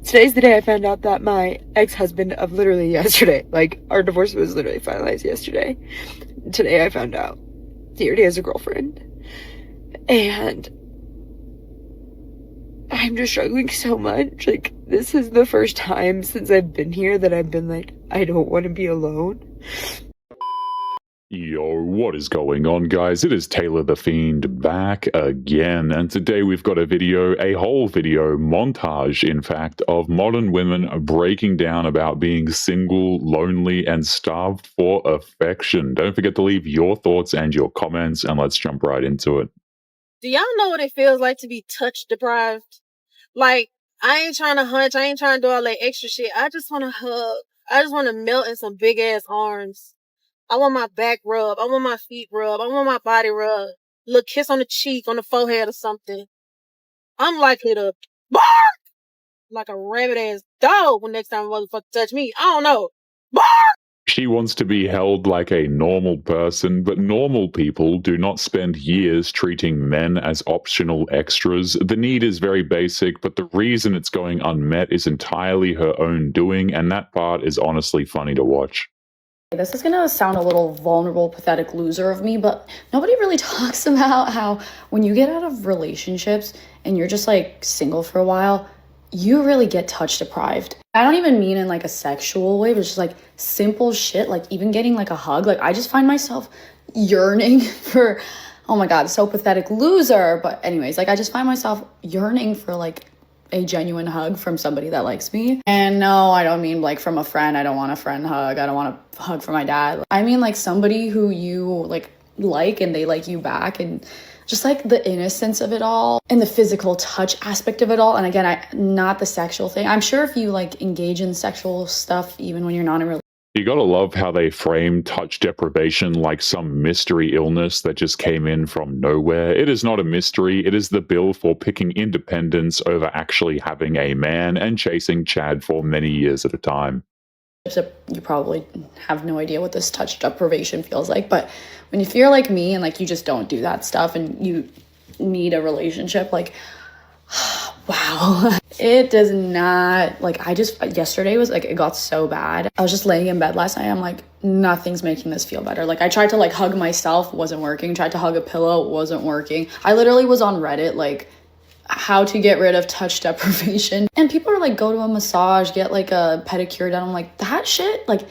Today's the day I found out that my ex-husband of literally yesterday, like, our divorce was literally finalized yesterday. Today I found out he already has a girlfriend. And I'm just struggling so much. Like, this is the first time since I've been here that I've been like, I don't want to be alone. Yo, what is going on, guys? It is Taylor the Fiend back again, and today we've got a whole video montage, in fact, of modern women breaking down about being single, lonely, and starved for affection. Don't forget to leave your thoughts and your comments, and let's jump right into it. Do y'all know what it feels like to be touch deprived? Like, I ain't trying to hunch, I ain't trying to do all that extra shit. I just want to hug. I just want to melt in some big ass arms. I want my back rub. I want my feet rub. I want my body rub. Little kiss on the cheek, on the forehead or something. I'm likely to bark like a rabid ass dog when next time a motherfucker touch me. I don't know. Bark! She wants to be held like a normal person, but normal people do not spend years treating men as optional extras. The need is very basic, but the reason it's going unmet is entirely her own doing, and that part is honestly funny to watch. This is gonna sound a little vulnerable, pathetic loser of me, but nobody really talks about how when you get out of relationships and you're just like single for a while, you really get touch deprived. I don't even mean in like a sexual way, but it's just like simple shit, like even getting like a hug. Like I just find myself yearning for, oh my God, so pathetic loser. But anyways, like I just find myself yearning for like a genuine hug from somebody that likes me. And no, I don't mean like from a friend. I don't want a friend hug. I don't want a hug from my dad. I mean like somebody who you like and they like you back, and just like the innocence of it all and the physical touch aspect of it all. And again, not the sexual thing. I'm sure if you like engage in sexual stuff, even when you're not in a relationship, You gotta love how they frame touch deprivation like some mystery illness that just came in from nowhere. It is not a mystery, it is the bill for picking independence over actually having a man and chasing Chad for many years at a time. you probably have no idea what this touch deprivation feels like. But when if you're like me and like you just don't do that stuff and you need a relationship, like wow, it does not, like I just yesterday was like it got so bad. I was just laying in bed last night. I'm like, nothing's making this feel better. Like I tried to like hug myself, wasn't working. Tried to hug a pillow, wasn't working. I literally was on Reddit like how to get rid of touch deprivation, and people are like, go to a massage, get like a pedicure done. I'm like, that shit, like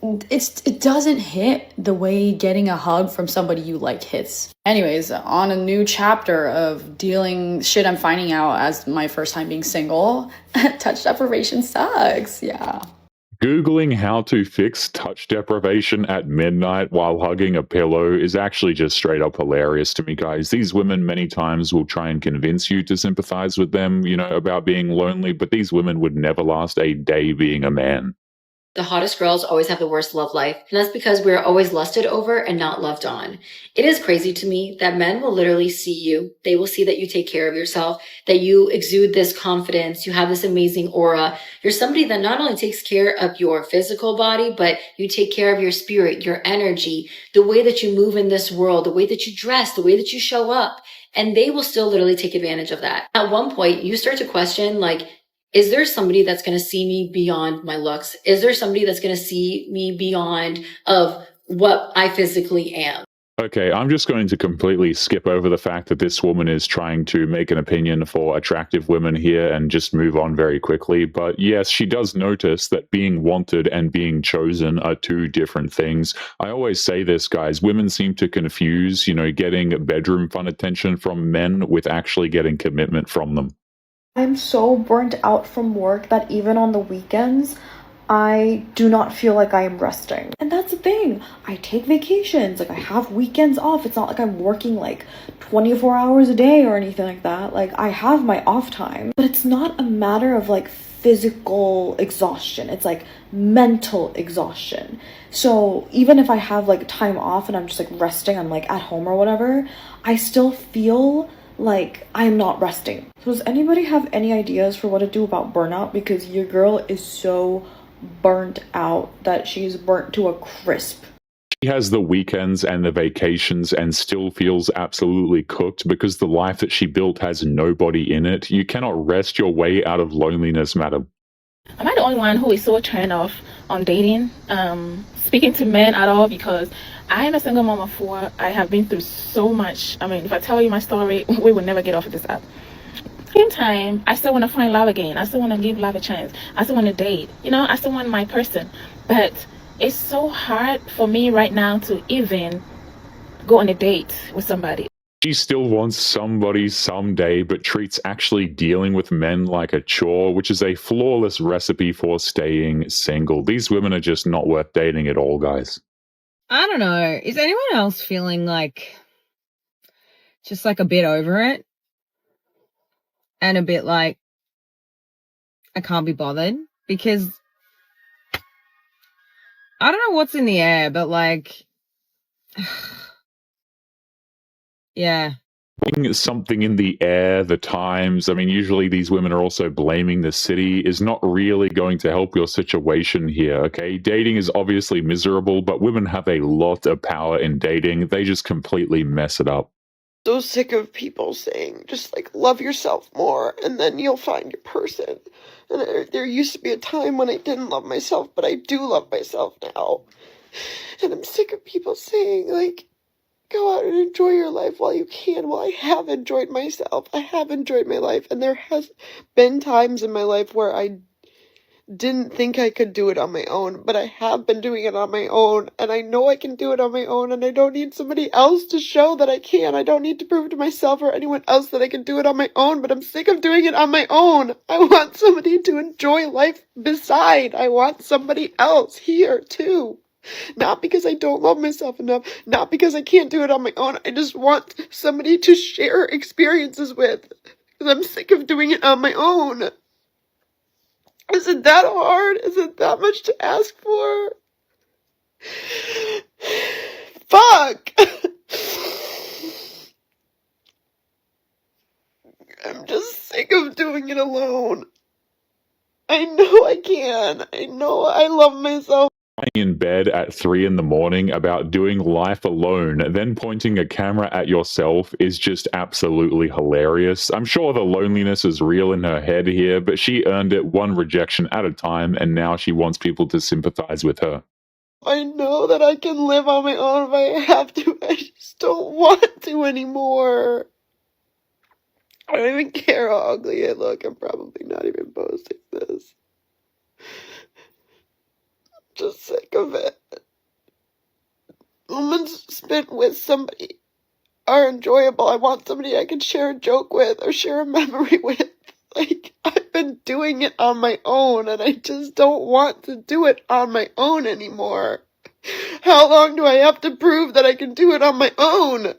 it doesn't hit the way getting a hug from somebody you like hits. Anyways, on a new chapter of dealing shit I'm finding out as my first time being single, touch deprivation sucks. Yeah. Googling how to fix touch deprivation at midnight while hugging a pillow is actually just straight up hilarious to me, guys. These women many times will try and convince you to sympathize with them, about being lonely, but these women would never last a day being a man. The hottest girls always have the worst love life, and that's because we're always lusted over and not loved on. It is crazy to me that men will literally see you. They will see that you take care of yourself, that you exude this confidence, you have this amazing aura. You're somebody that not only takes care of your physical body, but you take care of your spirit, your energy, the way that you move in this world, the way that you dress, the way that you show up. And they will still literally take advantage of that. At one point, you start to question, like, is there somebody that's going to see me beyond my looks? Is there somebody that's going to see me beyond of what I physically am? Okay, I'm just going to completely skip over the fact that this woman is trying to make an opinion for attractive women here and just move on very quickly. But yes, she does notice that being wanted and being chosen are two different things. I always say this, guys. Women seem to confuse, getting bedroom fun attention from men with actually getting commitment from them. I'm so burnt out from work that even on the weekends, I do not feel like I am resting. And that's the thing. I take vacations, like I have weekends off. It's not like I'm working like 24 hours a day or anything like that. Like I have my off time, but it's not a matter of like physical exhaustion. It's like mental exhaustion. So even if I have like time off and I'm just like resting, I'm like at home or whatever, I still feel like I'm not resting. So does anybody have any ideas for what to do about burnout? Because your girl is so burnt out that she's burnt to a crisp. She has the weekends and the vacations and still feels absolutely cooked because the life that she built has nobody in it. You cannot rest your way out of loneliness, madam. Am I the only one who is so turned off on dating, speaking to men at all? Because I am a single mom of 4. I have been through so much. I mean, if I tell you my story, we will never get off of this app. Same time, I still want to find love again. I still want to give love a chance. I still want to date. You know, I still want my person. But it's so hard for me right now to even go on a date with somebody. She still wants somebody someday, but treats actually dealing with men like a chore, which is a flawless recipe for staying single. These women are just not worth dating at all, guys. I don't know. Is anyone else feeling like just like a bit over it? And a bit like, I can't be bothered? Because I don't know what's in the air, but like, yeah. Something in the air, the times. I mean, usually these women are also blaming the city, is not really going to help your situation here, okay? Dating is obviously miserable, but women have a lot of power in dating. They just completely mess it up. So sick of people saying, just like, love yourself more, and then you'll find your person. And there used to be a time when I didn't love myself, but I do love myself now. And I'm sick of people saying, like, go out and enjoy your life while you can. Well, I have enjoyed myself. I have enjoyed my life. And there has been times in my life where I didn't think I could do it on my own, but I have been doing it on my own, and I know I can do it on my own, and I don't need somebody else to show that I can. I don't need to prove to myself or anyone else that I can do it on my own, but I'm sick of doing it on my own. I want somebody to enjoy life beside. I want somebody else here, too. Not because I don't love myself enough, not because I can't do it on my own. I just want somebody to share experiences with, because I'm sick of doing it on my own. Is it that hard? Is it that much to ask for? Fuck! I'm just sick of doing it alone. I know I can. I know I love myself. In bed at 3 in the morning about doing life alone, then pointing a camera at yourself is just absolutely hilarious. I'm sure the loneliness is real in her head here, but she earned it one rejection at a time, and now she wants people to sympathize with her. I know that I can live on my own if I have to. I just don't want to anymore. I don't even care how ugly I look. I'm probably not even posting this. Just sick of it. Moments spent with somebody are enjoyable. I want somebody I can share a joke with or share a memory with. Like, I've been doing it on my own, and I just don't want to do it on my own anymore. How long do I have to prove that I can do it on my own?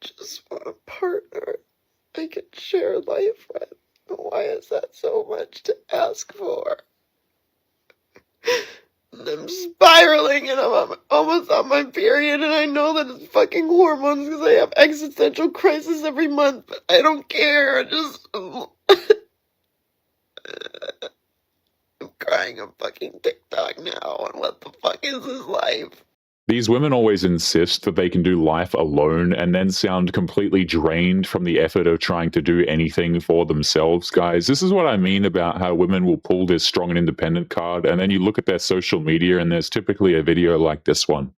Just want a partner I can share life with. Why is that so much to ask for? I'm spiraling and I'm almost on my period, and I know that it's fucking hormones because I have existential crisis every month, but I don't care. I'm crying on fucking TikTok now, and what the fuck is this life? These women always insist that they can do life alone and then sound completely drained from the effort of trying to do anything for themselves, guys. This is what I mean about how women will pull this strong and independent card, and then you look at their social media and there's typically a video like this one.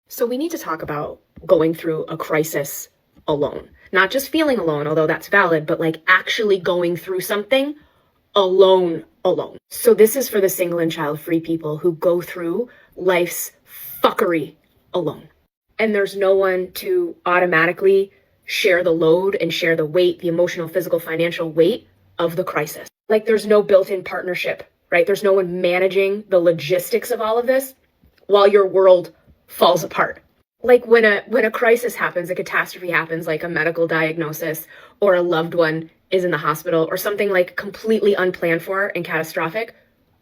So we need to talk about going through a crisis alone. Not just feeling alone, although that's valid, but like actually going through something alone. So this is for the single and child-free people who go through life's fuckery alone. And there's no one to automatically share the load and share the weight, the emotional, physical, financial weight of the crisis. Like, there's no built-in partnership, right? There's no one managing the logistics of all of this while your world falls apart. Like when a crisis happens, a catastrophe happens, like a medical diagnosis or a loved one is in the hospital or something like completely unplanned for and catastrophic,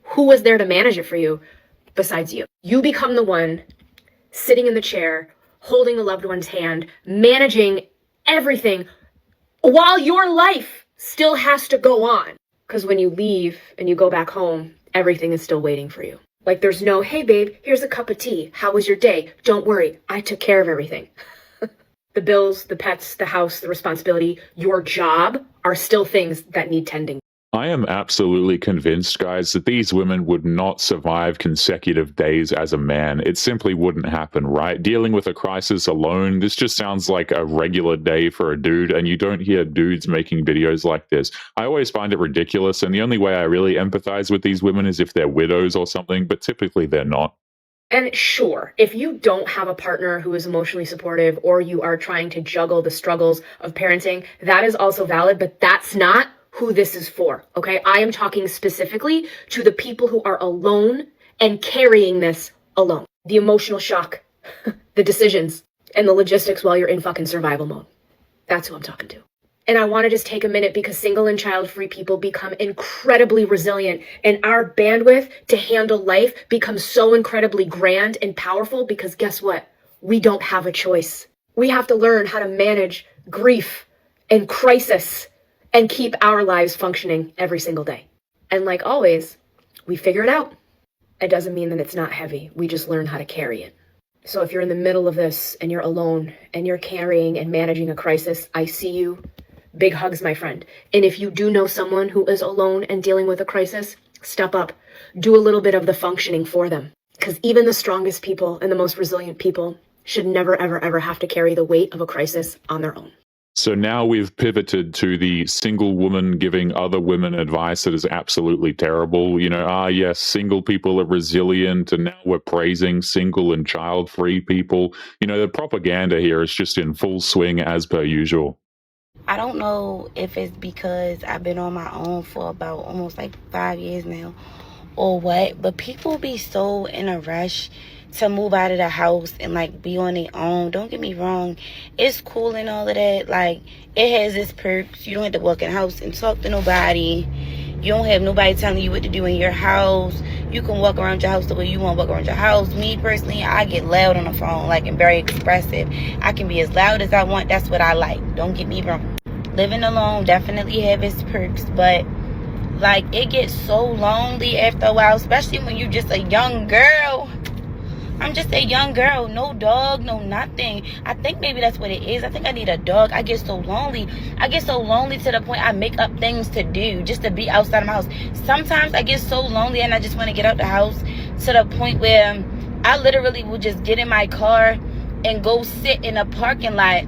who was there to manage it for you besides you? You become the one sitting in the chair, holding the loved one's hand, managing everything while your life still has to go on. Because when you leave and you go back home, everything is still waiting for you. Like there's no, hey babe, here's a cup of tea. How was your day? Don't worry, I took care of everything. The bills, the pets, the house, the responsibility, your job are still things that need tending. I am absolutely convinced, guys, that these women would not survive consecutive days as a man. It simply wouldn't happen, right? Dealing with a crisis alone, this just sounds like a regular day for a dude, and you don't hear dudes making videos like this. I always find it ridiculous, and the only way I really empathize with these women is if they're widows or something, but typically they're not. And sure, if you don't have a partner who is emotionally supportive or you are trying to juggle the struggles of parenting, that is also valid, but that's not who this is for, okay? I am talking specifically to the people who are alone and carrying this alone. The emotional shock, the decisions, and the logistics while you're in fucking survival mode. That's who I'm talking to. And I want to just take a minute because single and child-free people become incredibly resilient, and our bandwidth to handle life becomes so incredibly grand and powerful because guess what? We don't have a choice. We have to learn how to manage grief and crisis and keep our lives functioning every single day. And like always, we figure it out. It doesn't mean that it's not heavy. We just learn how to carry it. So if you're in the middle of this and you're alone and you're carrying and managing a crisis, I see you. Big hugs, my friend. And if you do know someone who is alone and dealing with a crisis, step up. Do a little bit of the functioning for them. Because even the strongest people and the most resilient people should never, ever, ever have to carry the weight of a crisis on their own. So now we've pivoted to the single woman giving other women advice that is absolutely terrible. You know, yes, single people are resilient, and now we're praising single and child-free people. You know, the propaganda here is just in full swing as per usual. I don't know if it's because I've been on my own for about almost like 5 years now or what, but people be so in a rush to move out of the house and like be on their own. Don't get me wrong, it's cool and all of that. Like, it has its perks. You don't have to walk in the house and talk to nobody. You don't have nobody telling you what to do in your house. You can walk around your house the way you want to walk around your house. Me personally, I get loud on the phone, like, and very expressive. I can be as loud as I want. That's what I like. Don't get me wrong. Living alone definitely have its perks, but like, it gets so lonely after a while, especially when you're just a young girl. I'm just a young girl, no dog, no nothing. I think maybe that's what it is. I think I need a dog. I get so lonely. I get so lonely to the point I make up things to do just to be outside of my house. Sometimes I get so lonely and I just want to get out the house to the point where I literally will just get in my car and go sit in a parking lot,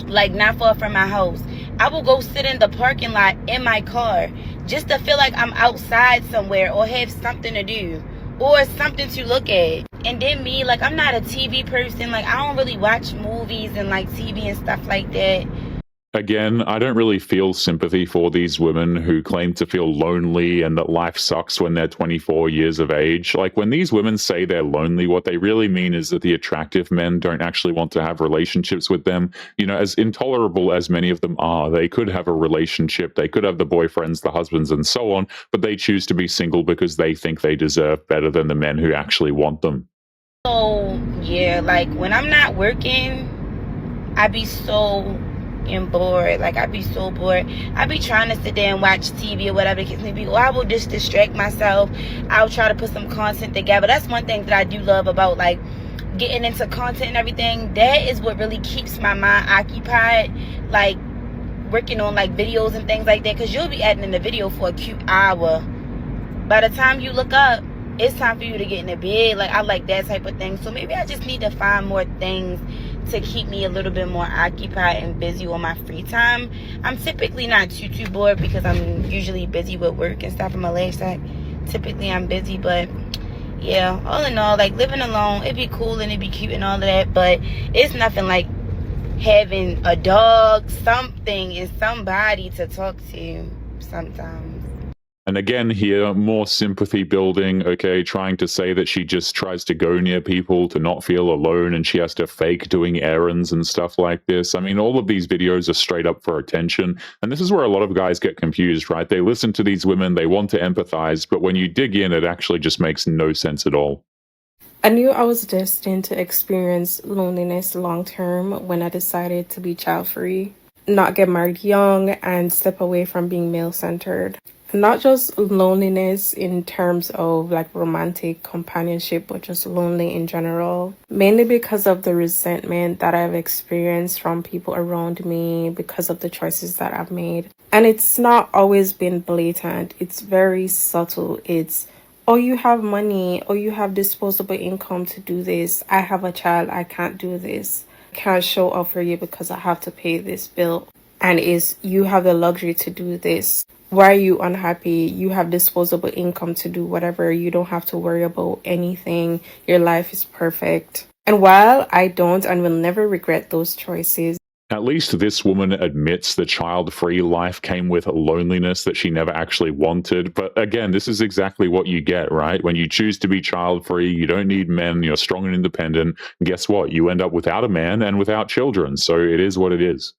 like not far from my house. I will go sit in the parking lot in my car just to feel like I'm outside somewhere or have something to do or something to look at. And then me, like, I'm not a TV person. Like, I don't really watch movies and like TV and stuff like that. Again, I don't really feel sympathy for these women who claim to feel lonely and that life sucks when they're 24 years of age. Like, when these women say they're lonely, what they really mean is that the attractive men don't actually want to have relationships with them. You know, as intolerable as many of them are, they could have a relationship, they could have the boyfriends, the husbands, and so on, but they choose to be single because they think they deserve better than the men who actually want them. So, yeah, like, when I'm not working, I be so bored. Like, I be so bored. I be trying to sit there and watch TV or whatever the case may be, or I will just distract myself. I'll try to put some content together. That's one thing that I do love about, like, getting into content and everything. That is what really keeps my mind occupied, like, working on, like, videos and things like that, because you'll be editing the video for a cute hour. By the time you look up, it's time for you to get in the bed. Like, I like that type of thing. So maybe I just need to find more things to keep me a little bit more occupied and busy on my free time. I'm typically not too bored because I'm usually busy with work and stuff on my legs. Like, typically I'm busy, but yeah, all in all, like, living alone, it'd be cool and it'd be cute and all of that, but it's nothing like having a dog, something, and somebody to talk to sometimes. And again here, more sympathy building, okay, trying to say that she just tries to go near people to not feel alone and she has to fake doing errands and stuff like this. I mean, all of these videos are straight up for attention. And this is where a lot of guys get confused, right? They listen to these women, they want to empathize, but when you dig in, it actually just makes no sense at all. I knew I was destined to experience loneliness long term when I decided to be child free. not get married young, and step away from being male-centered. Not just loneliness in terms of like romantic companionship, but just lonely in general. Mainly because of the resentment that I've experienced from people around me because of the choices that I've made. And it's not always been blatant. It's very subtle. It's, oh, you have money, or you have disposable income to do this. I have a child, I can't do this. I can't show up for you because I have to pay this bill. And is, you have the luxury to do this. Why are you unhappy? You have disposable income to do whatever. You don't have to worry about anything. Your life is perfect. And while I don't and will never regret those choices, at least this woman admits the child-free life came with loneliness that she never actually wanted. But again, this is exactly what you get, right? When you choose to be child-free, you don't need men, you're strong and independent. Guess what? You end up without a man and without children. So it is what it is.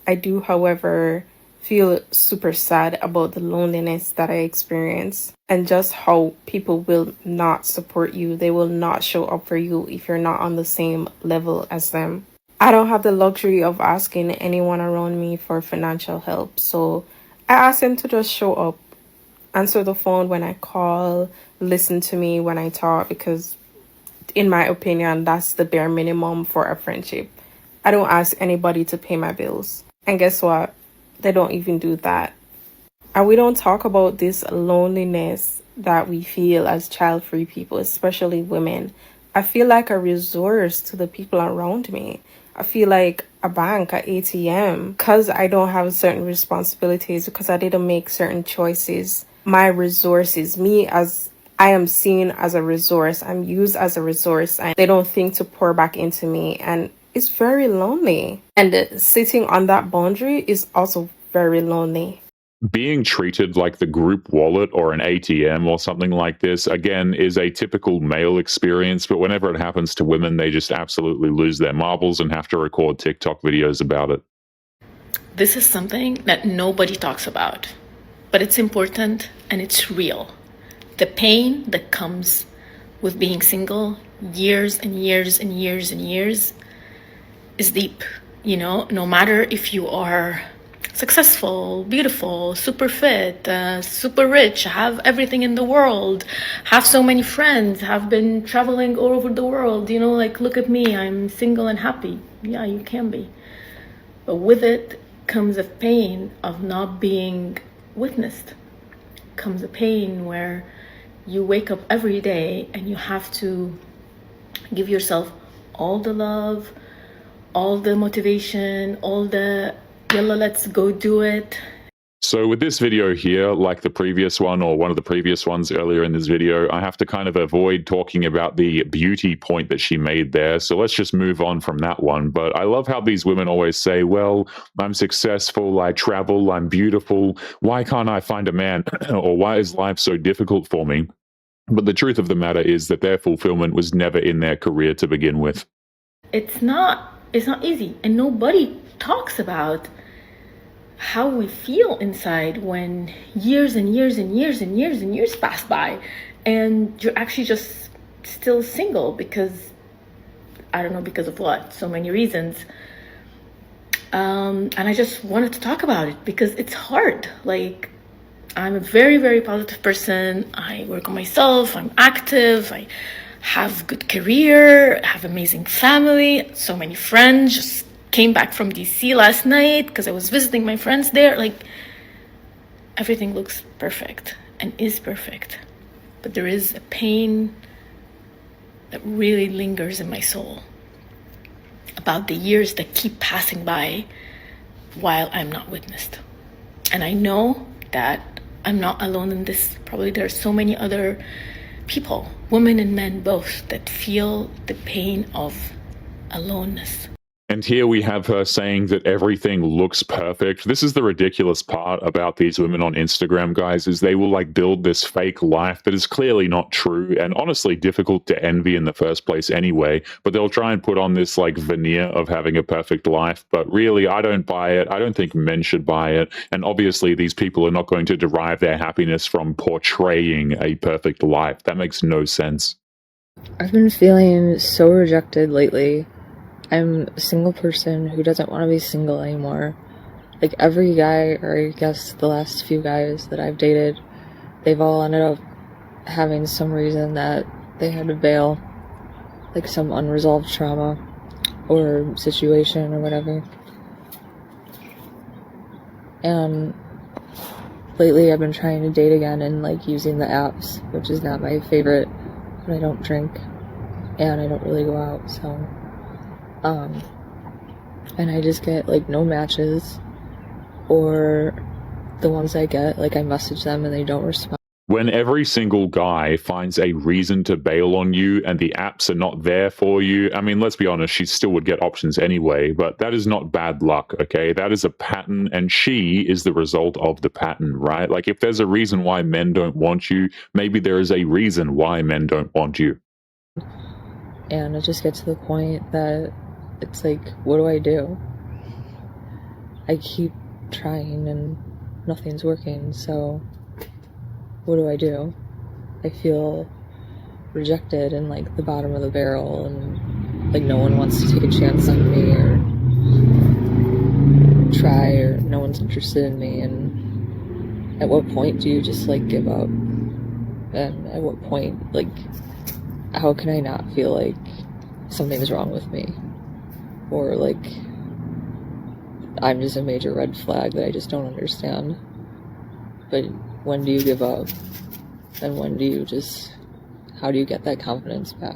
I do, however, feel super sad about the loneliness that I experience and just how people will not support you. They will not show up for you if you're not on the same level as them. I don't have the luxury of asking anyone around me for financial help, so I ask them to just show up, answer the phone when I call, listen to me when I talk, because in my opinion, that's the bare minimum for a friendship. I don't ask anybody to pay my bills. And guess what? They don't even do that. And we don't talk about this loneliness that we feel as child-free people, especially women. I feel like a resource to the people around me. I feel like a bank, an ATM, because I don't have certain responsibilities, because I didn't make certain choices. My resources, me as I am seen as a resource, I'm used as a resource, and they don't think to pour back into me. And it's very lonely. And sitting on that boundary is also very lonely. Being treated like the group wallet or an ATM or something like this, again, is a typical male experience, but whenever it happens to women, they just absolutely lose their marbles and have to record TikTok videos about it. This is something that nobody talks about, but it's important and it's real. The pain that comes with being single years and years and years and years is deep. You know, no matter if you are successful, beautiful, super fit, super rich, have everything in the world, have so many friends, have been traveling all over the world, you know, like, look at me, I'm single and happy. Yeah, you can be. But with it comes a pain of not being witnessed. Comes a pain where you wake up every day and you have to give yourself all the love, all the motivation, all the yalla, let's go do it. So with this video here, like the previous one or one of the previous ones earlier in this video, I have to kind of avoid talking about the beauty point that she made there. So let's just move on from that one. But I love how these women always say, well, I'm successful, I travel, I'm beautiful. Why can't I find a man? Or why is life so difficult for me? But the truth of the matter is that their fulfillment was never in their career to begin with. It's not easy, and nobody talks about how we feel inside when years and years and years and years and years pass by and you're actually just still single because, I don't know, because of what, so many reasons. And I just wanted to talk about it because it's hard. Like, I'm a very, very positive person. I work on myself, I'm active, I have good career, I have amazing family, so many friends. Just came back from DC last night because I was visiting my friends there. Like, everything looks perfect and is perfect, but there is a pain that really lingers in my soul about the years that keep passing by while I'm not witnessed. And I know that I'm not alone in this. Probably there are so many other people, women and men both, that feel the pain of aloneness. And here we have her saying that everything looks perfect. This is the ridiculous part about these women on Instagram, guys, is they will like build this fake life that is clearly not true and honestly difficult to envy in the first place anyway. But they'll try and put on this like veneer of having a perfect life. But really, I don't buy it. I don't think men should buy it. And obviously, these people are not going to derive their happiness from portraying a perfect life. That makes no sense. I've been feeling so rejected lately. I'm a single person who doesn't want to be single anymore. Like, every guy, or I guess the last few guys that I've dated, they've all ended up having some reason that they had to bail. Like some unresolved trauma or situation or whatever. And lately I've been trying to date again and like using the apps, which is not my favorite, but I don't drink and I don't really go out, so and I just get like no matches, or the ones I get, like I message them and they don't respond. When every single guy finds a reason to bail on you and the apps are not there for you, I mean, let's be honest, she still would get options anyway, but that is not bad luck, okay? That is a pattern, and she is the result of the pattern, right? Like, if there's a reason why men don't want you, maybe there is a reason why men don't want you. And it just gets to the point that it's like, what do I do? I keep trying and nothing's working, so what do I do? I feel rejected and like the bottom of the barrel, and like no one wants to take a chance on me or try, or no one's interested in me. And at what point do you just like give up? And at what point, like, how can I not feel like something's wrong with me, or like I'm just a major red flag that I just don't understand? But when do you give up? And when do you just, how do you get that confidence back?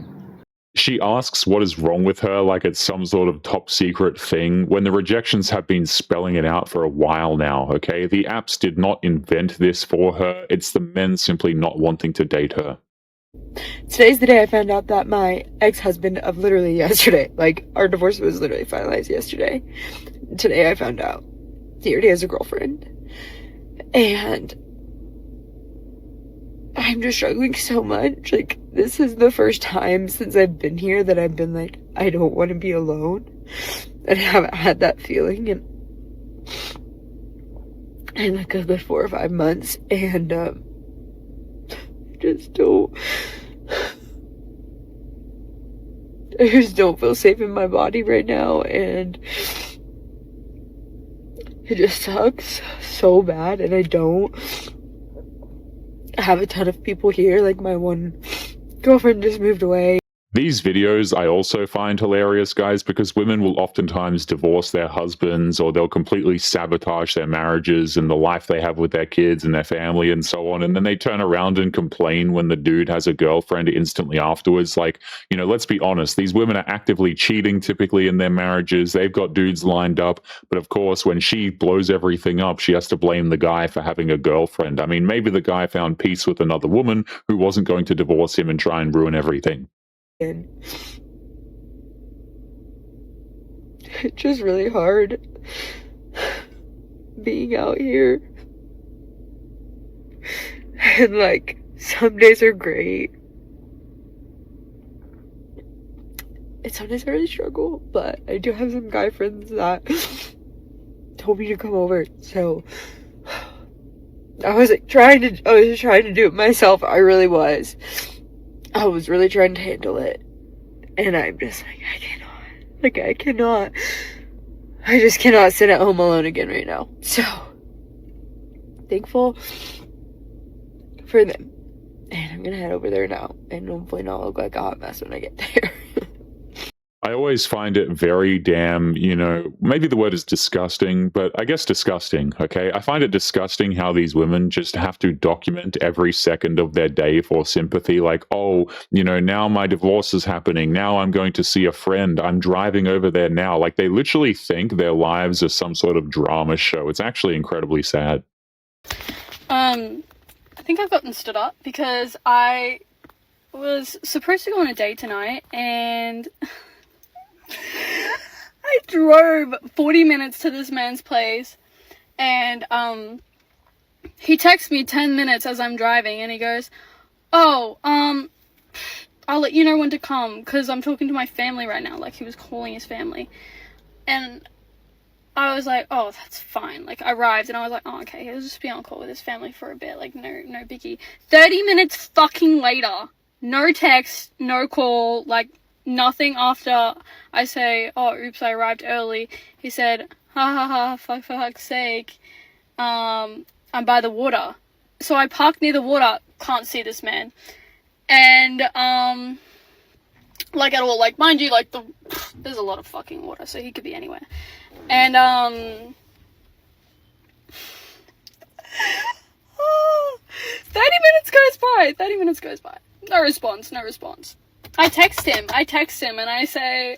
She asks what is wrong with her like it's some sort of top secret thing, when the rejections have been spelling it out for a while now, okay? The apps did not invent this for her. It's the men simply not wanting to date her. Today's the day I found out that my ex-husband of literally yesterday, like, our divorce was literally finalized yesterday. Today I found out he already has a girlfriend. And I'm just struggling so much. Like, this is the first time since I've been here that I've been like, I don't want to be alone. And I haven't had that feeling in like a good 4 or 5 months. And just don't, I just don't feel safe in my body right now, and it just sucks so bad. And I don't have a ton of people here. Like, my one girlfriend just moved away. These videos I also find hilarious, guys, because women will oftentimes divorce their husbands, or they'll completely sabotage their marriages and the life they have with their kids and their family and so on. And then they turn around and complain when the dude has a girlfriend instantly afterwards. Like, you know, let's be honest, these women are actively cheating typically in their marriages. They've got dudes lined up. But of course, when she blows everything up, she has to blame the guy for having a girlfriend. I mean, maybe the guy found peace with another woman who wasn't going to divorce him and try and ruin everything. It's just really hard being out here. And like, some days are great, and some days I really struggle, but I do have some guy friends that told me to come over. So I was trying to do it myself. I really was. I was really trying to handle it, and I'm just like, I cannot. I just cannot sit at home alone again right now. So, thankful for them. And I'm gonna head over there now, and hopefully not look like a hot mess when I get there. I always find it very damn, you know, maybe the word is disgusting, but I guess disgusting, okay? I find it disgusting how these women just have to document every second of their day for sympathy. Like, oh, you know, now my divorce is happening. Now I'm going to see a friend. I'm driving over there now. Like, they literally think their lives are some sort of drama show. It's actually incredibly sad. I think I've gotten stood up because I was supposed to go on a date tonight, and I drove 40 minutes to this man's place, and he texts me 10 minutes as I'm driving, and he goes, oh, I'll let you know when to come, because I'm talking to my family right now. Like, he was calling his family, and I was like, oh, that's fine. Like, I arrived, and I was like, oh, okay, he'll just be on call with his family for a bit. Like, no biggie. 30 minutes fucking later, no text, no call, like, Nothing after I say, oh, oops, I arrived early. He said, ha ha ha, for fuck's sake. I'm by the water. So I parked near the water, can't see this man. And, like at all, like, mind you, like, there's a lot of fucking water, so he could be anywhere. And, 30 minutes goes by. No response. I text him and I say,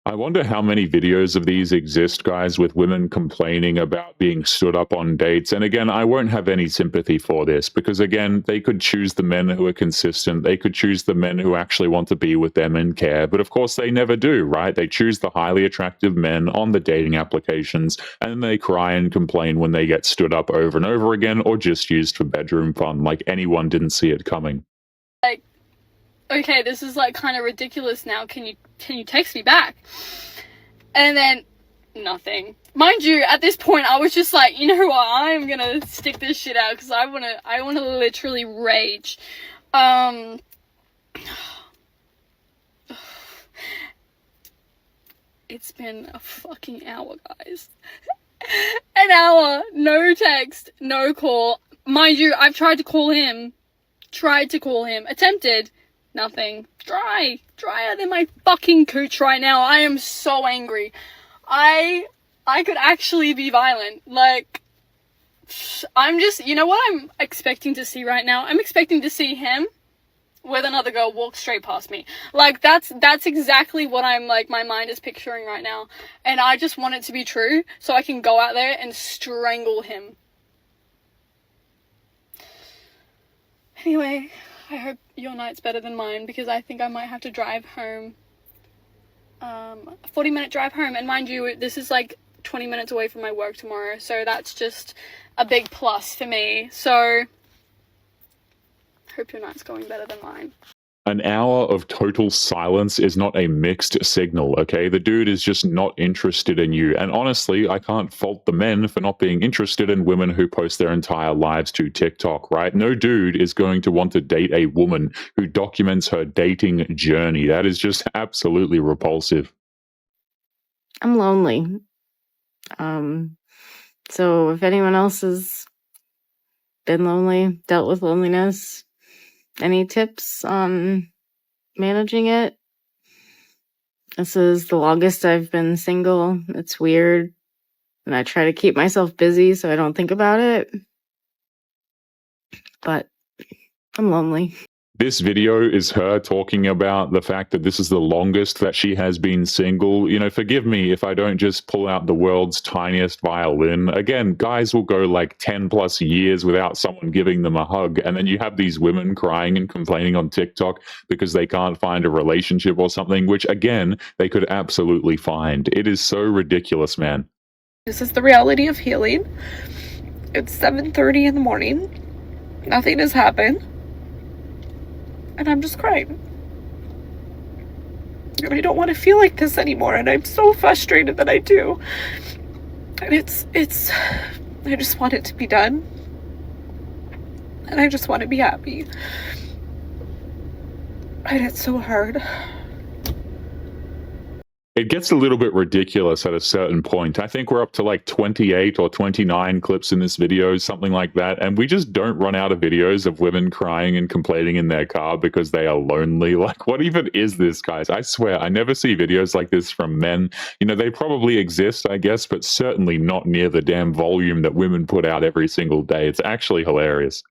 I wonder how many videos of these exist, guys, with women complaining about being stood up on dates. And again, I won't have any sympathy for this because, again, they could choose the men who are consistent. They could choose the men who actually want to be with them and care. But of course, they never do, right? They choose the highly attractive men on the dating applications and then they cry and complain when they get stood up over and over again or just used for bedroom fun, like anyone didn't see it coming. like, okay, this is like kind of ridiculous now. Can you text me back? And then nothing. Mind you, at this point, I was just like, you know what? I'm gonna stick this shit out because I wanna literally rage. It's been a fucking hour, guys. An hour, no text, no call. Mind you, I've tried to call him, attempted. Nothing. Drier than my fucking cooch right now. I am so angry. I could actually be violent. Like, I'm just, you know what I'm expecting to see right now? I'm expecting to see him with another girl walk straight past me. Like, that's exactly what I'm, like, my mind is picturing right now. And I just want it to be true so I can go out there and strangle him. Anyway, I hope your night's better than mine because I think I might have to drive home. A 40-minute drive home. And mind you, this is like 20 minutes away from my work tomorrow. So that's just a big plus for me. So hope your night's going better than mine. An hour of total silence is not a mixed signal, okay? The dude is just not interested in you. And honestly, I can't fault the men for not being interested in women who post their entire lives to TikTok, right? No dude is going to want to date a woman who documents her dating journey. That is just absolutely repulsive. I'm lonely. So if anyone else has been lonely, dealt with loneliness, any tips on managing it? This is the longest I've been single. It's weird. And I try to keep myself busy so I don't think about it. But I'm lonely. This video is her talking about the fact that this is the longest that she has been single. You know, forgive me if I don't just pull out the world's tiniest violin. Again, guys will go like 10 plus years without someone giving them a hug. And then you have these women crying and complaining on TikTok because they can't find a relationship or something, which again, they could absolutely find. It is so ridiculous, man. This is the reality of healing. It's 7:30 in the morning. Nothing has happened. And I'm just crying. And I don't want to feel like this anymore. And I'm so frustrated that I do. And I just want it to be done. And I just want to be happy. And it's so hard. It gets a little bit ridiculous at a certain point. I think we're up to like 28 or 29 clips in this video, something like that. And we just don't run out of videos of women crying and complaining in their car because they are lonely. Like, what even is this, guys? I swear, I never see videos like this from men. You know, they probably exist, I guess, but certainly not near the damn volume that women put out every single day. It's actually hilarious.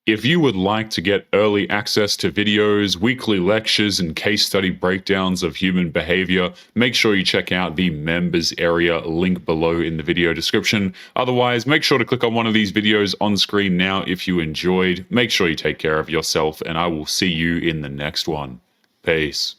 If you would like to get early access to videos, weekly lectures, and case study breakdowns of human behavior, make sure you check out the members area link below in the video description. Otherwise, make sure to click on one of these videos on screen now if you enjoyed. Make sure you take care of yourself, and I will see you in the next one. Peace.